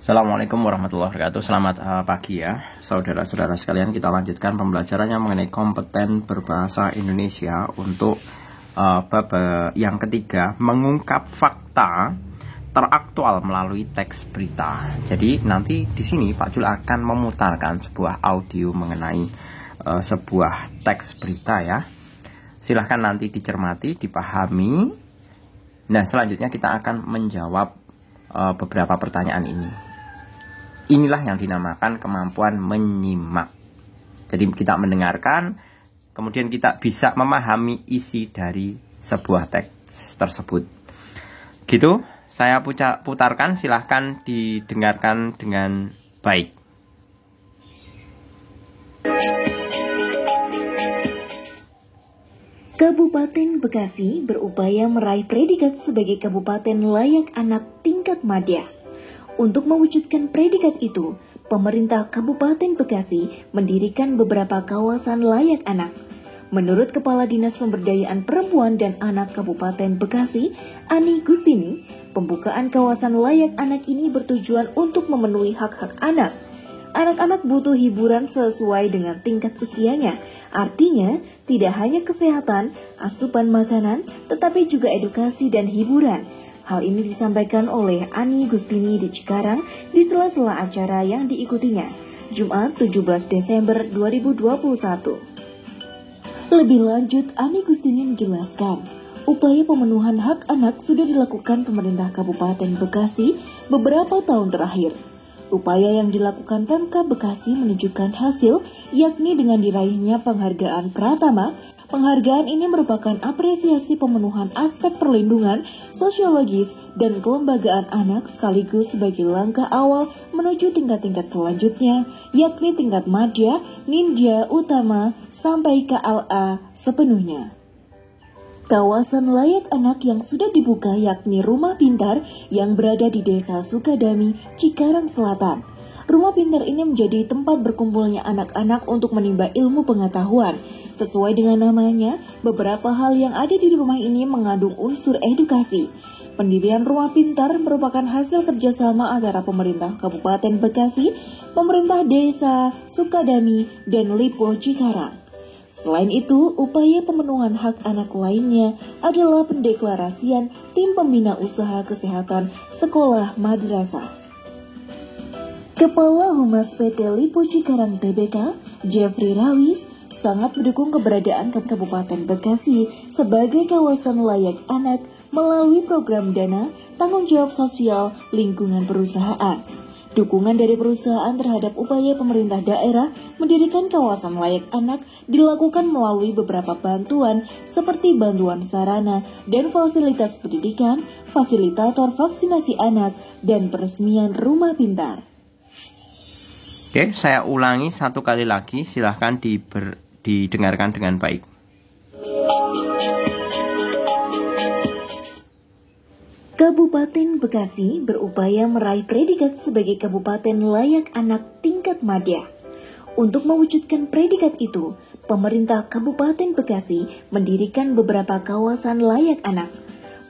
Assalamualaikum warahmatullahi wabarakatuh. Selamat pagi ya, saudara-saudara sekalian. Kita lanjutkan pembelajarannya mengenai kompeten berbahasa Indonesia untuk bab yang ketiga, mengungkap fakta teraktual melalui teks berita. Jadi nanti di sini Pak Jul akan memutarkan sebuah audio mengenai sebuah teks berita ya. Silahkan nanti dicermati, dipahami. Nah, selanjutnya kita akan menjawab beberapa pertanyaan ini. Inilah yang dinamakan kemampuan menyimak. Jadi kita mendengarkan, kemudian kita bisa memahami isi dari sebuah teks tersebut. Gitu, saya putarkan, silahkan didengarkan dengan baik. Kabupaten Bekasi berupaya meraih predikat sebagai kabupaten layak anak tingkat madya. Untuk mewujudkan predikat itu, pemerintah Kabupaten Bekasi mendirikan beberapa kawasan layak anak. Menurut Kepala Dinas Pemberdayaan Perempuan dan Anak Kabupaten Bekasi, Ani Gustini, pembukaan kawasan layak anak ini bertujuan untuk memenuhi hak-hak anak. Anak-anak butuh hiburan sesuai dengan tingkat usianya. Artinya, tidak hanya kesehatan, asupan makanan, tetapi juga edukasi dan hiburan. Hal ini disampaikan oleh Ani Gustini di Cikarang di sela-sela acara yang diikutinya, Jumat 17 Desember 2021. Lebih lanjut, Ani Gustini menjelaskan, upaya pemenuhan hak anak sudah dilakukan pemerintah Kabupaten Bekasi beberapa tahun terakhir. Upaya yang dilakukan Pemkab Bekasi menunjukkan hasil, yakni dengan diraihnya penghargaan Pratama. Penghargaan ini merupakan apresiasi pemenuhan aspek perlindungan, sosiologis, dan kelembagaan anak sekaligus sebagai langkah awal menuju tingkat-tingkat selanjutnya, yakni tingkat madya, ninja, utama, sampai KLA sepenuhnya. Kawasan layak anak yang sudah dibuka yakni Rumah Pintar yang berada di Desa Sukadami, Cikarang Selatan. Rumah Pintar ini menjadi tempat berkumpulnya anak-anak untuk menimba ilmu pengetahuan. Sesuai dengan namanya, beberapa hal yang ada di rumah ini mengandung unsur edukasi. Pendirian Rumah Pintar merupakan hasil kerjasama antara pemerintah Kabupaten Bekasi, pemerintah Desa Sukadami, dan Lipo Cikarang. Selain itu, upaya pemenuhan hak anak lainnya adalah pendeklarasian tim pembina usaha kesehatan sekolah madrasah. Kepala Humas PT Lipo Cikarang Tbk, Jeffrey Rawis, sangat mendukung keberadaan Kabupaten Bekasi sebagai kawasan layak anak melalui program dana tanggung jawab sosial lingkungan perusahaan. Dukungan dari perusahaan terhadap upaya pemerintah daerah mendirikan kawasan layak anak dilakukan melalui beberapa bantuan seperti bantuan sarana dan fasilitas pendidikan, fasilitator vaksinasi anak, dan peresmian Rumah Pintar. Oke, saya ulangi satu kali lagi, silahkan didengarkan dengan baik. Kabupaten Bekasi berupaya meraih predikat sebagai kabupaten layak anak tingkat madya. Untuk mewujudkan predikat itu, pemerintah Kabupaten Bekasi mendirikan beberapa kawasan layak anak.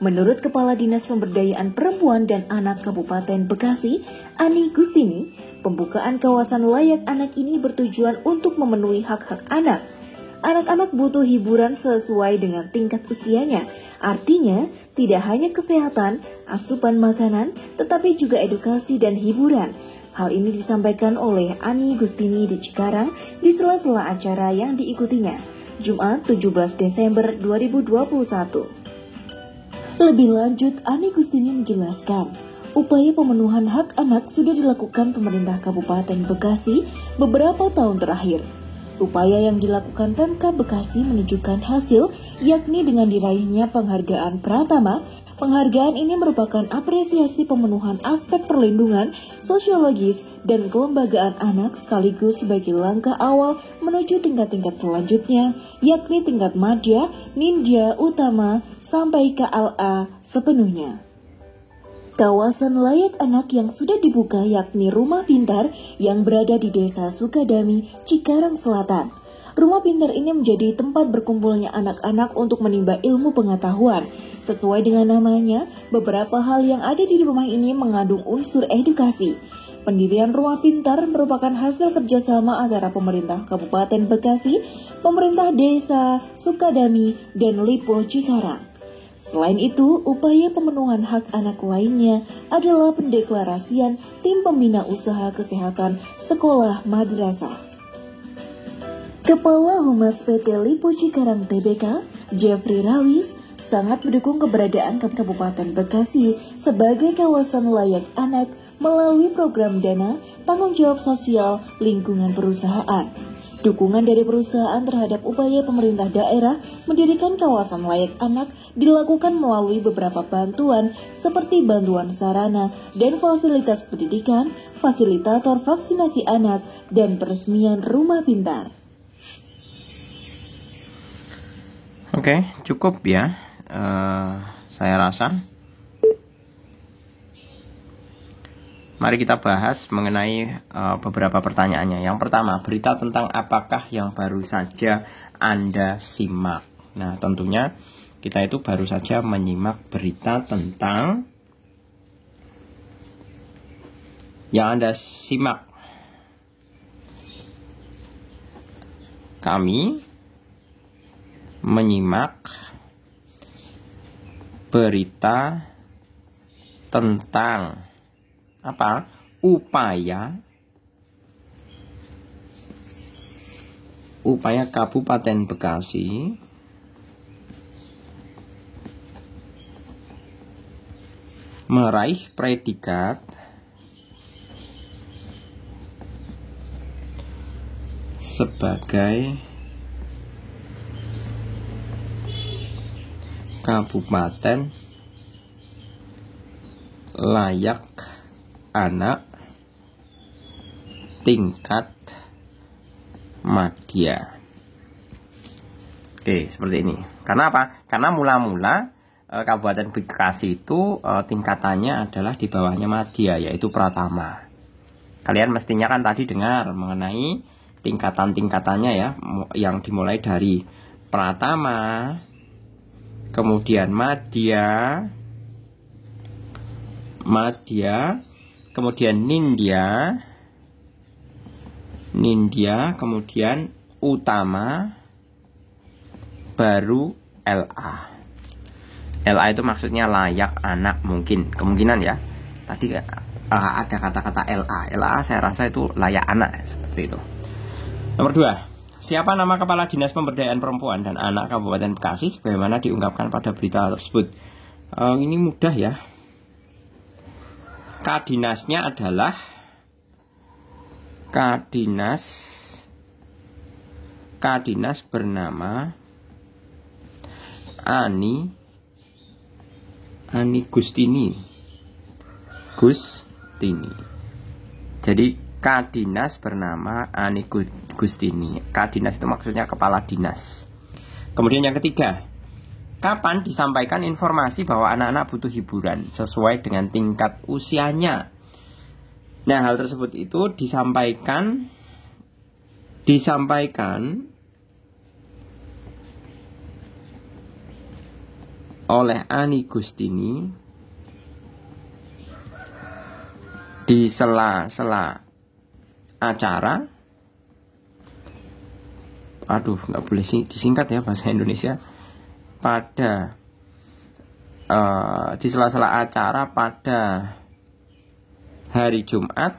Menurut Kepala Dinas Pemberdayaan Perempuan dan Anak Kabupaten Bekasi, Ani Gustini, pembukaan kawasan layak anak ini bertujuan untuk memenuhi hak-hak anak. Anak-anak butuh hiburan sesuai dengan tingkat usianya. Artinya, tidak hanya kesehatan, asupan makanan, tetapi juga edukasi dan hiburan. Hal ini disampaikan oleh Ani Gustini di Cikarang di sela-sela acara yang diikutinya, Jumat 17 Desember 2021. Lebih lanjut, Ani Gustini menjelaskan, upaya pemenuhan hak anak sudah dilakukan pemerintah Kabupaten Bekasi beberapa tahun terakhir. Upaya yang dilakukan Pemkab Bekasi menunjukkan hasil, yakni dengan diraihnya penghargaan Pratama. Penghargaan ini merupakan apresiasi pemenuhan aspek perlindungan, sosiologis, dan kelembagaan anak sekaligus sebagai langkah awal menuju tingkat-tingkat selanjutnya, yakni tingkat madya, ninja, utama, sampai KLA sepenuhnya. Kawasan layak anak yang sudah dibuka yakni Rumah Pintar yang berada di Desa Sukadami, Cikarang Selatan. Rumah Pintar ini menjadi tempat berkumpulnya anak-anak untuk menimba ilmu pengetahuan. Sesuai dengan namanya, beberapa hal yang ada di rumah ini mengandung unsur edukasi. Pendirian Rumah Pintar merupakan hasil kerjasama antara pemerintah Kabupaten Bekasi, pemerintah Desa Sukadami, dan Lipo Cikarang. Selain itu, upaya pemenuhan hak anak lainnya adalah pendeklarasian tim pembina usaha kesehatan sekolah madrasah. Kepala Humas PT Lipo Cikarang Tbk, Jeffrey Rawis, sangat mendukung keberadaan Kabupaten Bekasi sebagai kawasan layak anak melalui program dana tanggung jawab sosial lingkungan perusahaan. Dukungan dari perusahaan terhadap upaya pemerintah daerah mendirikan kawasan layak anak dilakukan melalui beberapa bantuan seperti bantuan sarana dan fasilitas pendidikan, fasilitator vaksinasi anak, dan peresmian rumah pintar. Oke, cukup ya. Saya rasa. Mari kita bahas mengenai beberapa pertanyaannya. Yang pertama, berita tentang apakah yang baru saja Anda simak. Nah, tentunya kita itu baru saja menyimak berita tentang yang Anda simak. Kami menyimak berita tentang apa? Upaya Kabupaten Bekasi meraih predikat sebagai kabupaten layak anak tingkat madya. Oke, seperti ini. Karena apa? Karena mula-mula Kabupaten Bekasi itu tingkatannya adalah di bawahnya madya, yaitu pratama. Kalian mestinya kan tadi dengar mengenai tingkatan-tingkatannya ya, yang dimulai dari pratama, kemudian madya, kemudian nindya, kemudian utama, baru LA. LA itu maksudnya layak anak mungkin, kemungkinan ya. Tadi ada kata-kata LA. LA saya rasa itu layak anak, seperti itu. Nomor 2. Siapa nama Kepala Dinas Pemberdayaan Perempuan dan Anak Kabupaten Bekasi sebagaimana diungkapkan pada berita tersebut? Ini mudah ya. Kadinasnya adalah Kadinas bernama Ani Gustini. Jadi Kadinas bernama Ani Gustini. Kadinas itu maksudnya kepala dinas. Kemudian yang ketiga, kapan disampaikan informasi bahwa anak-anak butuh hiburan sesuai dengan tingkat usianya? Nah, hal tersebut itu disampaikan oleh Ani Gustini di sela-sela acara. Aduh, nggak boleh disingkat ya bahasa Indonesia. Di sela-sela acara pada hari Jumat,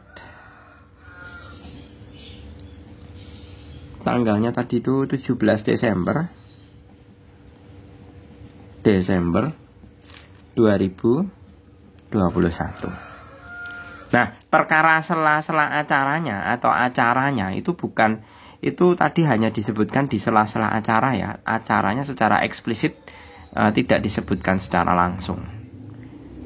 tanggalnya tadi itu 17 Desember 2021. Nah, perkara sela-sela acaranya atau acaranya itu bukan, itu tadi hanya disebutkan di sela-sela acara ya. Acaranya secara eksplisit tidak disebutkan secara langsung.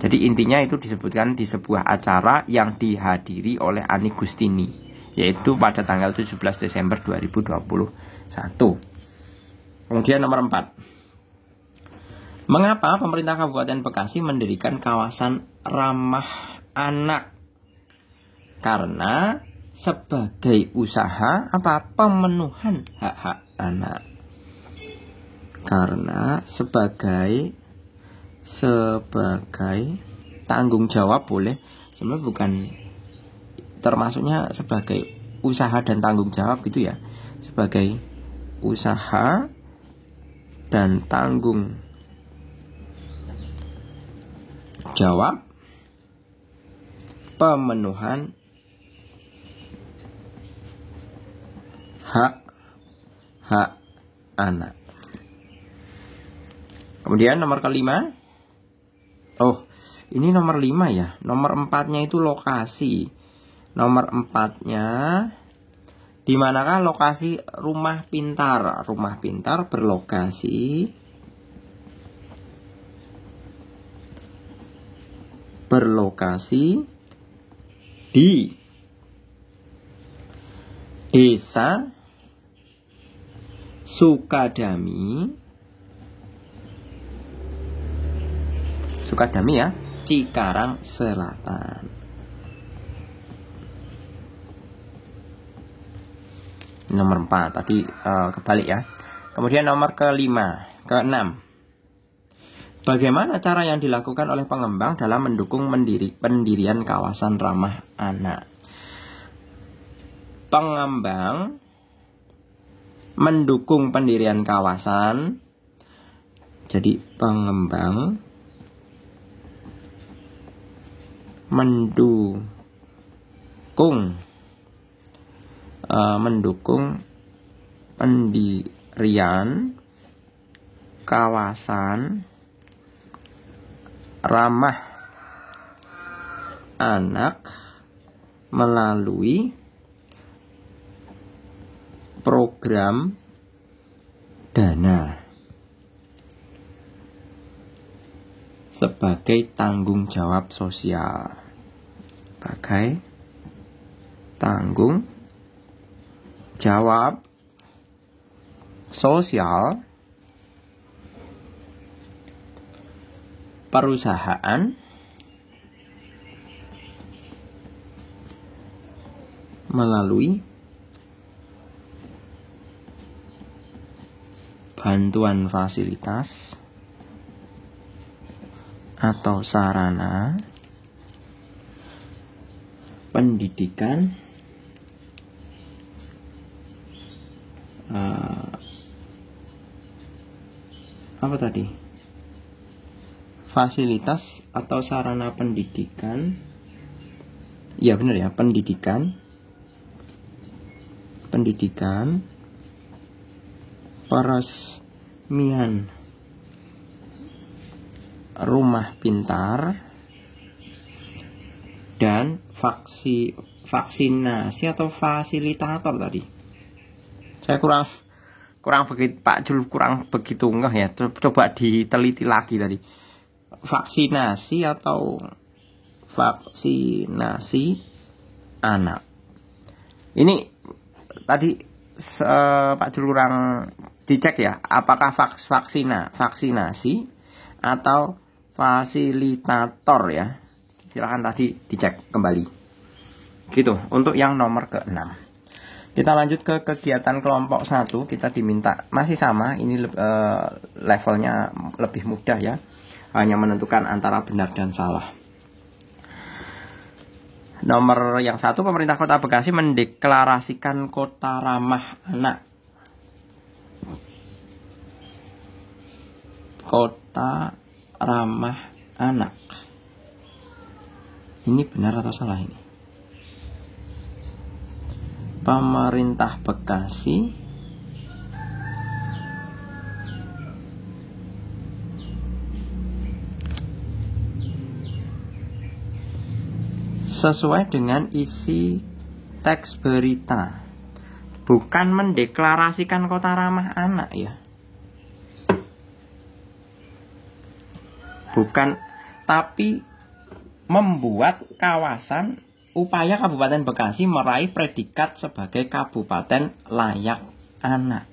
Jadi intinya itu disebutkan di sebuah acara yang dihadiri oleh Ani Gustini, yaitu pada tanggal 17 Desember 2021. Kemudian nomor 4. Mengapa pemerintah Kabupaten Bekasi mendirikan kawasan ramah anak? Karena sebagai usaha pemenuhan hak-hak anak. Karena sebagai tanggung jawab boleh, sebenarnya termasuknya sebagai usaha dan tanggung jawab gitu ya, sebagai usaha dan tanggung jawab pemenuhan hak anak. Kemudian nomor kelima, ini nomor 5 ya. Nomor 4-nya itu lokasi. Nomor 4-nya, di manakah lokasi rumah pintar? Rumah pintar berlokasi di Desa Sukadami ya, Cikarang Selatan. Nomor 4 tadi kebalik ya. Kemudian nomor keenam. Bagaimana cara yang dilakukan oleh pengembang dalam mendukung pendirian kawasan ramah anak? Pengembang mendukung pendirian kawasan. Jadi pengembang mendukung pendirian kawasan ramah anak melalui program dana sebagai tanggung jawab sosial. Sebagai tanggung jawab sosial perusahaan melalui bantuan fasilitas atau sarana pendidikan fasilitas atau sarana pendidikan, ya benar ya, pendidikan peresmian rumah pintar dan vaksinasi atau fasilitator tadi. Saya kurang begitu, Pak Jul kurang begitu ngeh ya. Coba diteliti lagi tadi. Vaksinasi atau vaksinasi anak. Ini tadi Pak Jul kurang dicek ya, apakah vaksinasi atau fasilitator ya. Silakan tadi dicek kembali. Gitu, untuk yang nomor ke-6. Kita lanjut ke kegiatan kelompok 1. Kita diminta masih sama, ini levelnya lebih mudah ya. Hanya menentukan antara benar dan salah. Nomor yang 1, pemerintah Kota Bekasi mendeklarasikan kota ramah anak. Kota ramah anak. Ini benar atau salah ini? Pemerintah Bekasi sesuai dengan isi teks berita, bukan mendeklarasikan kota ramah anak ya. Bukan, tapi membuat kawasan upaya Kabupaten Bekasi meraih predikat sebagai kabupaten layak anak.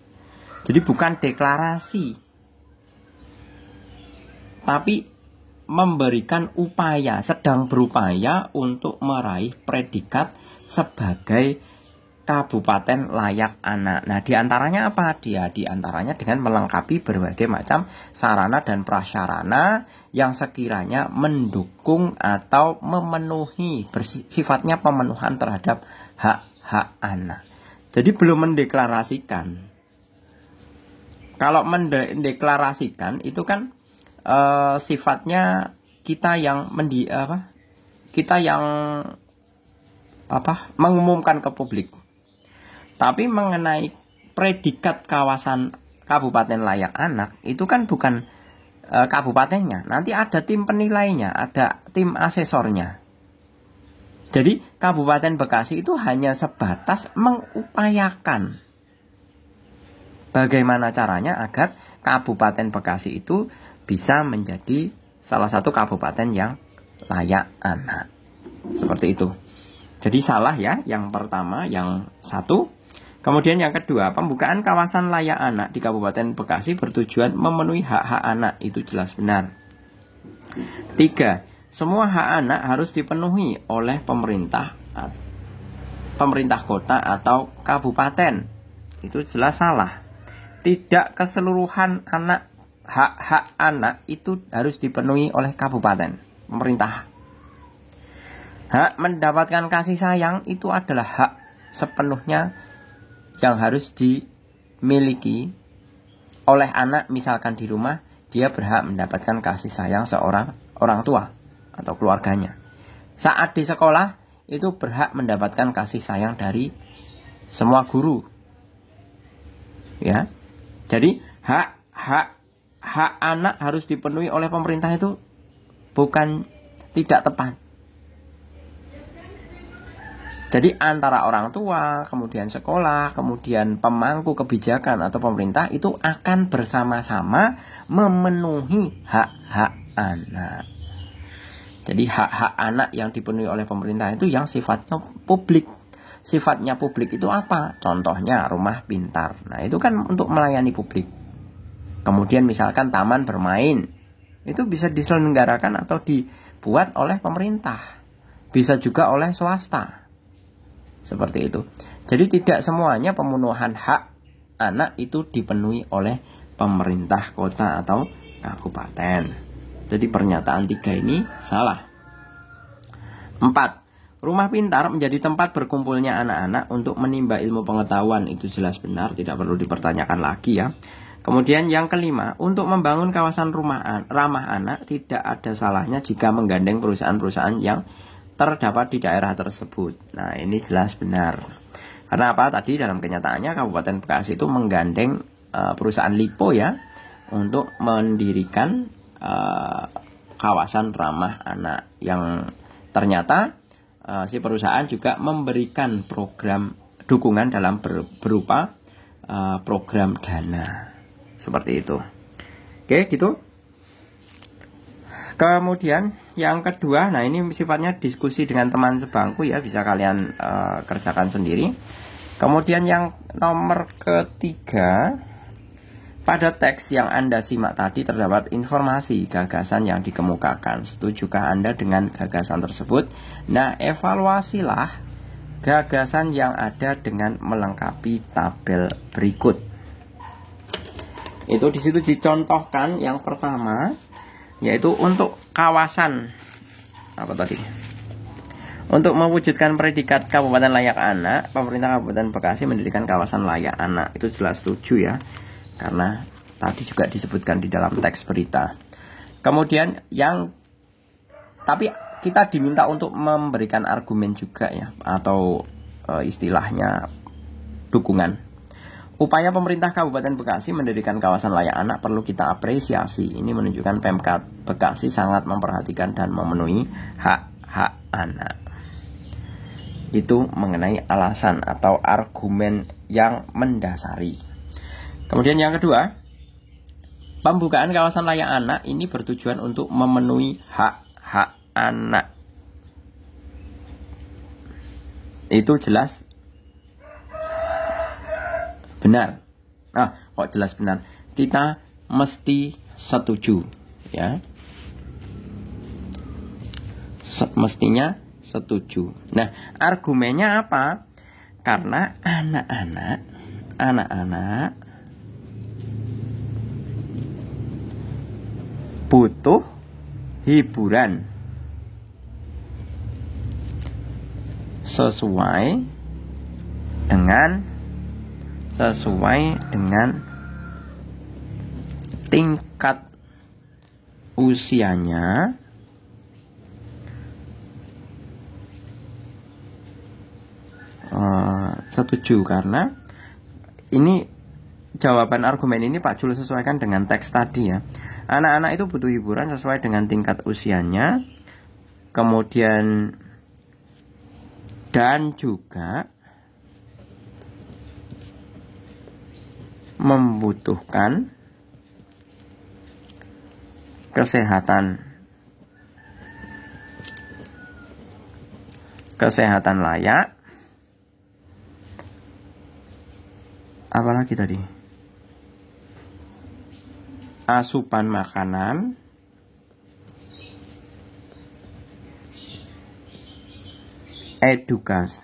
Jadi bukan deklarasi, tapi memberikan upaya, sedang berupaya untuk meraih predikat sebagai kabupaten layak anak. Nah, diantaranya apa? Diantaranya dengan melengkapi berbagai macam sarana dan prasarana yang sekiranya mendukung atau memenuhi, sifatnya pemenuhan terhadap hak-hak anak. Jadi belum mendeklarasikan. Kalau mendeklarasikan itu kan sifatnya kita yang mengumumkan ke publik. Tapi mengenai predikat kawasan kabupaten layak anak itu kan bukan kabupatennya. Nanti ada tim penilainya, ada tim asesornya. Jadi Kabupaten Bekasi itu hanya sebatas mengupayakan bagaimana caranya agar Kabupaten Bekasi itu bisa menjadi salah satu kabupaten yang layak anak. Seperti itu. Jadi salah ya, yang pertama, yang satu. Kemudian yang kedua, pembukaan kawasan layak anak di Kabupaten Bekasi bertujuan memenuhi hak-hak anak. Itu jelas benar. 3. Semua hak anak harus dipenuhi oleh pemerintah kota atau kabupaten. Itu jelas salah. Tidak keseluruhan hak-hak anak itu harus dipenuhi oleh kabupaten, pemerintah. Hak mendapatkan kasih sayang itu adalah hak sepenuhnya yang harus dimiliki oleh anak. Misalkan di rumah, dia berhak mendapatkan kasih sayang seorang orang tua atau keluarganya. Saat di sekolah, itu berhak mendapatkan kasih sayang dari semua guru. Ya. Jadi hak anak harus dipenuhi oleh pemerintah itu bukan tidak tepat. Jadi antara orang tua, kemudian sekolah, kemudian pemangku kebijakan atau pemerintah itu akan bersama-sama memenuhi hak-hak anak. Jadi hak-hak anak yang dipenuhi oleh pemerintah itu yang sifatnya publik. Sifatnya publik itu apa? Contohnya rumah pintar. Nah, itu kan untuk melayani publik. Kemudian misalkan taman bermain. Itu bisa diselenggarakan atau dibuat oleh pemerintah. Bisa juga oleh swasta. Seperti itu. Jadi tidak semuanya pemenuhan hak anak itu dipenuhi oleh pemerintah kota atau kabupaten. Jadi pernyataan 3 ini salah. 4. Rumah pintar menjadi tempat berkumpulnya anak-anak untuk menimba ilmu pengetahuan. Itu jelas benar, tidak perlu dipertanyakan lagi ya. Kemudian yang kelima, untuk membangun kawasan ramah anak tidak ada salahnya jika menggandeng perusahaan-perusahaan yang terdapat di daerah tersebut. Nah, ini jelas benar. Karena apa? Tadi dalam kenyataannya Kabupaten Bekasi itu menggandeng perusahaan Lipo ya untuk mendirikan kawasan ramah anak yang ternyata si perusahaan juga memberikan program dukungan dalam berupa program dana. Seperti itu. Oke, gitu. Kemudian yang kedua, nah ini sifatnya diskusi dengan teman sebangku ya, bisa kalian kerjakan sendiri. Kemudian yang nomor ketiga, pada teks yang Anda simak tadi terdapat informasi gagasan yang dikemukakan. Setujukah Anda dengan gagasan tersebut? Nah, evaluasilah gagasan yang ada dengan melengkapi tabel berikut. Itu di situ dicontohkan yang pertama, yaitu untuk kawasan untuk mewujudkan predikat Kabupaten Layak Anak, pemerintah Kabupaten Bekasi mendirikan kawasan layak anak. Itu jelas setuju ya, karena tadi juga disebutkan di dalam teks berita. Kemudian tapi kita diminta untuk memberikan argumen juga ya, atau istilahnya dukungan. Upaya pemerintah Kabupaten Bekasi mendirikan kawasan layak anak perlu kita apresiasi. Ini menunjukkan Pemkab Bekasi sangat memperhatikan dan memenuhi hak-hak anak. Itu mengenai alasan atau argumen yang mendasari. Kemudian yang kedua, pembukaan kawasan layak anak ini bertujuan untuk memenuhi hak-hak anak. Itu jelas benar. Kok jelas benar? Kita mesti setuju, ya. Mestinya setuju. Nah, argumennya apa? Karena anak-anak butuh hiburan sesuai dengan tingkat usianya setuju, karena ini jawaban argumen ini Pak Jul sesuaikan dengan teks tadi ya. Anak-anak itu butuh hiburan sesuai dengan tingkat usianya, kemudian dan juga membutuhkan kesehatan layak. Apalagi tadi? Asupan makanan, edukasi.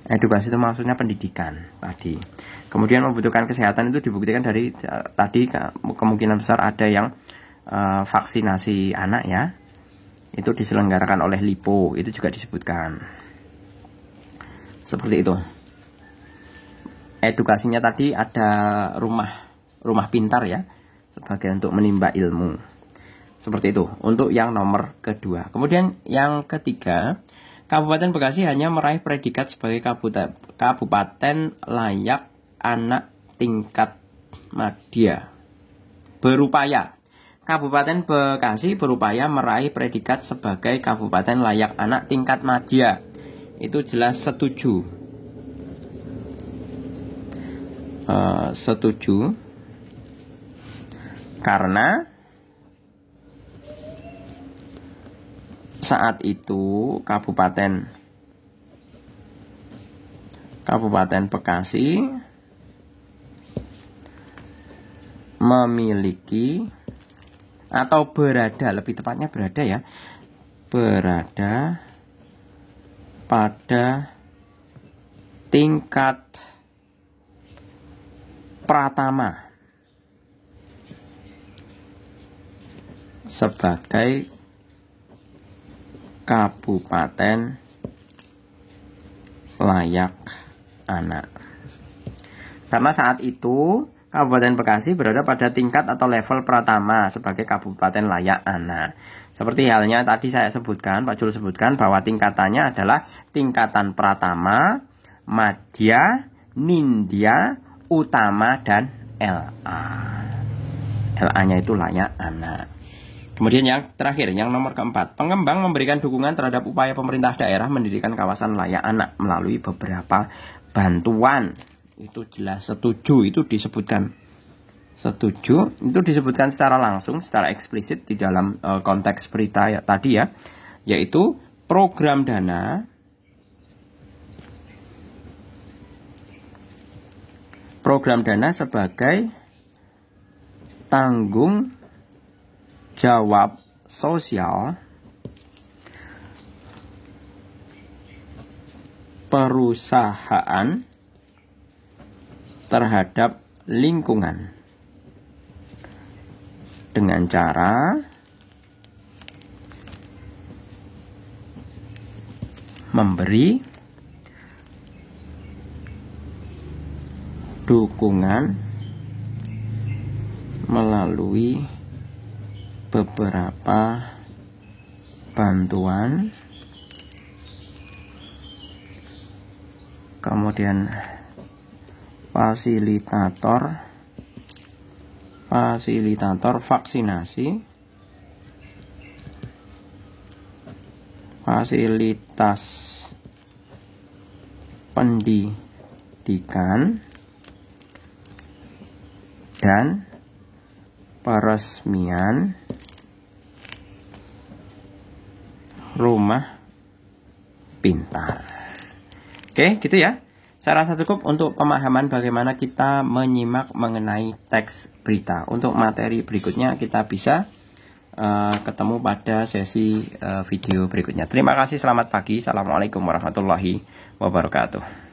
Edukasi itu maksudnya pendidikan tadi. Kemudian membutuhkan kesehatan itu dibuktikan dari tadi kemungkinan besar ada yang vaksinasi anak ya. Itu diselenggarakan oleh LIPO, itu juga disebutkan. Seperti itu. Edukasinya tadi ada rumah pintar ya, sebagai untuk menimba ilmu. Seperti itu untuk yang nomor kedua. Kemudian yang ketiga, Kabupaten Bekasi hanya meraih predikat sebagai kabupaten layak anak tingkat madya. Berupaya. Kabupaten Bekasi berupaya meraih predikat sebagai kabupaten layak anak tingkat madya. Itu jelas setuju. Setuju. Karena saat itu Kabupaten Bekasi memiliki atau berada, lebih tepatnya berada ya, berada pada tingkat pratama sebagai kabupaten layak anak. Karena saat itu Kabupaten Bekasi berada pada tingkat atau level pratama sebagai kabupaten layak anak. Seperti halnya tadi saya sebutkan, Pak Jul sebutkan bahwa tingkatannya adalah tingkatan pratama, madya, nindya, utama, dan LA. LA-nya itu layak anak. Kemudian yang terakhir, yang nomor keempat, pengembang memberikan dukungan terhadap upaya pemerintah daerah mendirikan kawasan layak anak melalui beberapa bantuan. Itu jelas setuju, itu disebutkan. Setuju, itu disebutkan secara langsung, secara eksplisit di dalam konteks berita ya, tadi ya, yaitu program dana sebagai tanggung jawab sosial perusahaan terhadap lingkungan dengan cara memberi dukungan melalui beberapa bantuan, kemudian fasilitator vaksinasi, fasilitas pendidikan, dan peresmian rumah pintar. Oke, gitu ya. Saya rasa cukup untuk pemahaman bagaimana kita menyimak mengenai teks berita. Untuk materi berikutnya kita bisa ketemu pada sesi video berikutnya. Terima kasih, selamat pagi. Assalamualaikum warahmatullahi wabarakatuh.